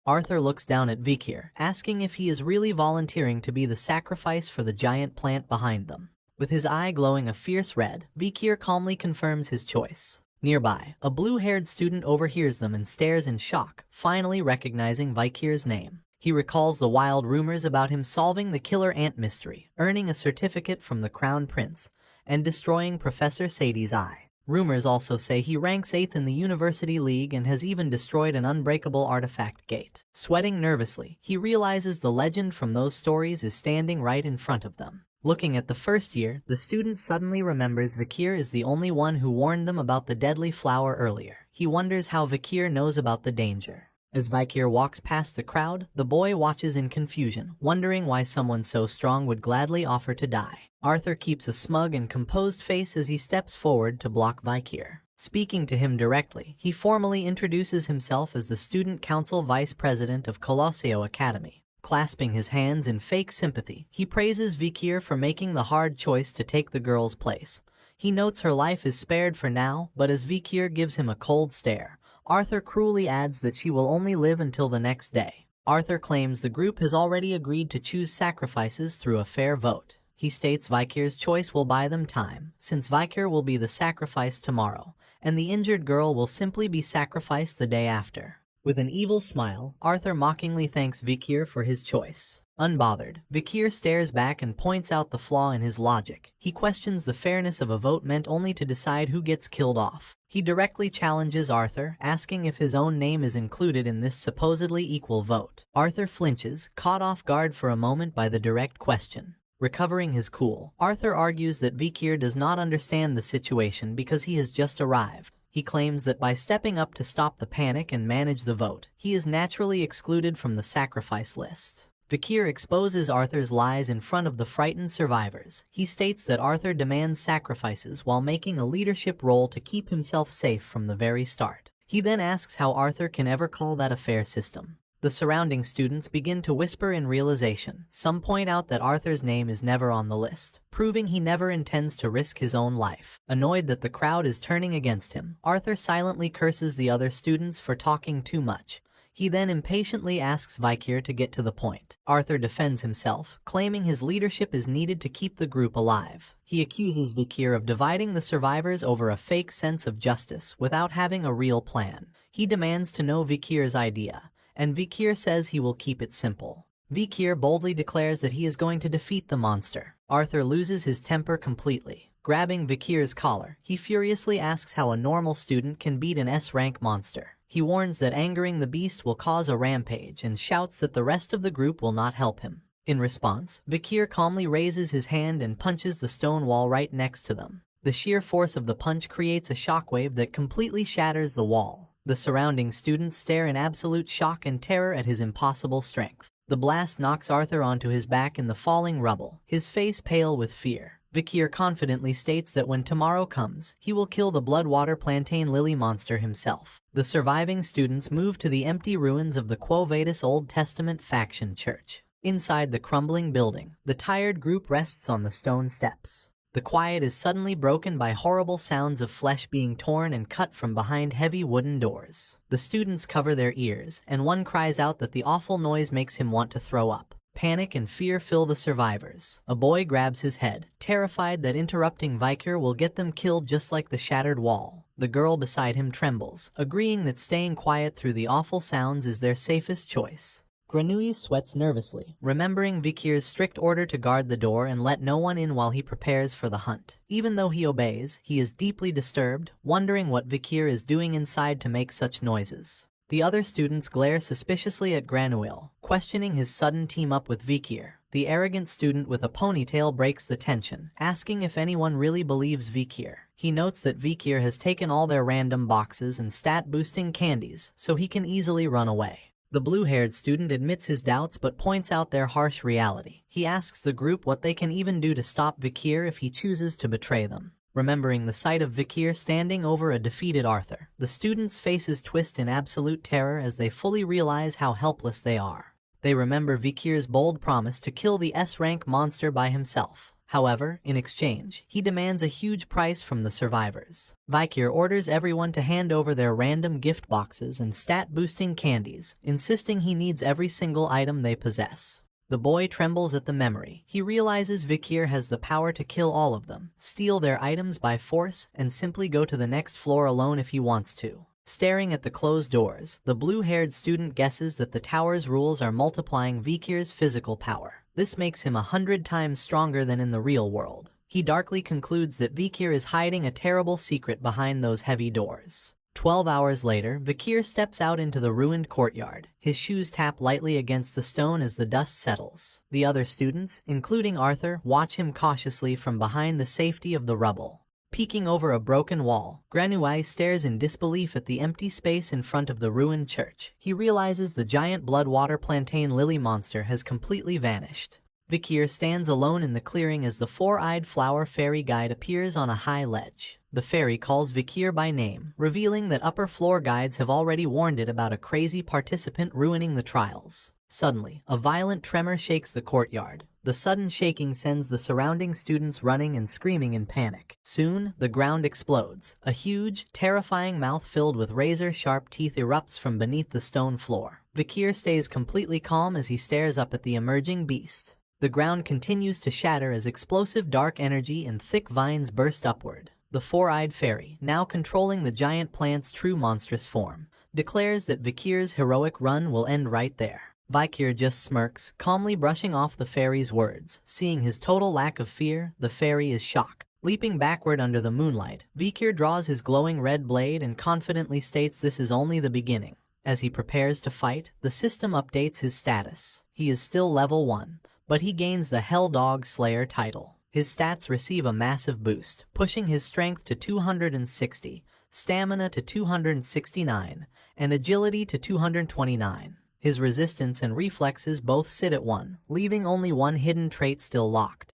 Arthur looks down at Vikir, asking if he is really volunteering to be the sacrifice for the giant plant behind them. With his eye glowing a fierce red, Vikir calmly confirms his choice. Nearby, a blue-haired student overhears them and stares in shock, finally recognizing Vikir's name. He recalls the wild rumors about him solving the killer ant mystery, earning a certificate from the Crown Prince, and destroying Professor Sadie's eye. Rumors also say he ranks 8th in the University League and has even destroyed an unbreakable artifact gate. Sweating nervously, he realizes the legend from those stories is standing right in front of them. Looking at the first year, the student suddenly remembers Vikir is the only one who warned them about the deadly flower earlier. He wonders how Vikir knows about the danger. As Vikir walks past the crowd, the boy watches in confusion, wondering why someone so strong would gladly offer to die. Arthur keeps a smug and composed face as he steps forward to block Vikir. Speaking to him directly, he formally introduces himself as the Student Council Vice President of Colosseo Academy. Clasping his hands in fake sympathy, he praises Vikir for making the hard choice to take the girl's place. He notes her life is spared for now, but as Vikir gives him a cold stare, Arthur cruelly adds that she will only live until the next day. Arthur claims the group has already agreed to choose sacrifices through a fair vote. He states Vikir's choice will buy them time, since Vikir will be the sacrifice tomorrow, and the injured girl will simply be sacrificed the day after. With an evil smile, Arthur mockingly thanks Vikir for his choice. Unbothered, Vikir stares back and points out the flaw in his logic. He questions the fairness of a vote meant only to decide who gets killed off. He directly challenges Arthur, asking if his own name is included in this supposedly equal vote. Arthur flinches, caught off guard for a moment by the direct question. Recovering his cool, Arthur argues that Vikir does not understand the situation because he has just arrived. He claims that by stepping up to stop the panic and manage the vote, he is naturally excluded from the sacrifice list. Vikir exposes Arthur's lies in front of the frightened survivors. He states that Arthur demands sacrifices while making a leadership role to keep himself safe from the very start. He then asks how Arthur can ever call that a fair system. The surrounding students begin to whisper in realization. Some point out that Arthur's name is never on the list, proving he never intends to risk his own life. Annoyed that the crowd is turning against him, Arthur silently curses the other students for talking too much. He then impatiently asks Vikir to get to the point. Arthur defends himself, claiming his leadership is needed to keep the group alive. He accuses Vikir of dividing the survivors over a fake sense of justice without having a real plan. He demands to know Vikir's idea, and Vikir says he will keep it simple. Vikir boldly declares that he is going to defeat the monster. Arthur loses his temper completely. Grabbing Vikir's collar, he furiously asks how a normal student can beat an S-rank monster. He warns that angering the beast will cause a rampage and shouts that the rest of the group will not help him. In response, Vikir calmly raises his hand and punches the stone wall right next to them. The sheer force of the punch creates a shockwave that completely shatters the wall. The surrounding students stare in absolute shock and terror at his impossible strength. The blast knocks Arthur onto his back in the falling rubble, his face pale with fear. Vikir confidently states that when tomorrow comes, he will kill the Bloodwater Plantain Lily monster himself. The surviving students move to the empty ruins of the Quo Vadis Old Testament faction church. Inside the crumbling building, the tired group rests on the stone steps. The quiet is suddenly broken by horrible sounds of flesh being torn and cut from behind heavy wooden doors. The students cover their ears, and one cries out that the awful noise makes him want to throw up. Panic and fear fill the survivors. A boy grabs his head, terrified that interrupting Vikir will get them killed just like the shattered wall. The girl beside him trembles, agreeing that staying quiet through the awful sounds is their safest choice. Grenouille sweats nervously, remembering Vikir's strict order to guard the door and let no one in while he prepares for the hunt. Even though he obeys, he is deeply disturbed, wondering what Vikir is doing inside to make such noises. The other students glare suspiciously at Grenouille, questioning his sudden team-up with Vikir. The arrogant student with a ponytail breaks the tension, asking if anyone really believes Vikir. He notes that Vikir has taken all their random boxes and stat-boosting candies, so he can easily run away. The blue-haired student admits his doubts but points out their harsh reality. He asks the group what they can even do to stop Vikir if he chooses to betray them. Remembering the sight of Vikir standing over a defeated Arthur, the students' faces twist in absolute terror as they fully realize how helpless they are. They remember Vikir's bold promise to kill the S-rank monster by himself. However, in exchange, he demands a huge price from the survivors. Vikir orders everyone to hand over their random gift boxes and stat-boosting candies, insisting he needs every single item they possess. The boy trembles at the memory. He realizes Vikir has the power to kill all of them, steal their items by force, and simply go to the next floor alone if he wants to. Staring at the closed doors, the blue-haired student guesses that the tower's rules are multiplying Vikir's physical power. This makes him 100 times stronger than in the real world. He darkly concludes that Vikir is hiding a terrible secret behind those heavy doors. 12 hours later, Vikir steps out into the ruined courtyard. His shoes tap lightly against the stone as the dust settles. The other students, including Arthur, watch him cautiously from behind the safety of the rubble. Peeking over a broken wall, Granui stares in disbelief at the empty space in front of the ruined church. He realizes the giant blood-water plantain lily monster has completely vanished. Vikir stands alone in the clearing as the four-eyed flower fairy guide appears on a high ledge. The fairy calls Vikir by name, revealing that upper floor guides have already warned it about a crazy participant ruining the trials. Suddenly, a violent tremor shakes the courtyard. The sudden shaking sends the surrounding students running and screaming in panic. Soon, the ground explodes. A huge, terrifying mouth filled with razor-sharp teeth erupts from beneath the stone floor. Vikir stays completely calm as he stares up at the emerging beast. The ground continues to shatter as explosive dark energy and thick vines burst upward. The four-eyed fairy, now controlling the giant plant's true monstrous form, declares that Vikir's heroic run will end right there. Vikir just smirks, calmly brushing off the fairy's words. Seeing his total lack of fear, the fairy is shocked. Leaping backward under the moonlight, Vikir draws his glowing red blade and confidently states this is only the beginning. As he prepares to fight, the system updates his status. He is still level 1, but he gains the Hell Dog Slayer title. His stats receive a massive boost, pushing his strength to 260, stamina to 269, and agility to 229. His resistance and reflexes both sit at 1, leaving only one hidden trait still locked.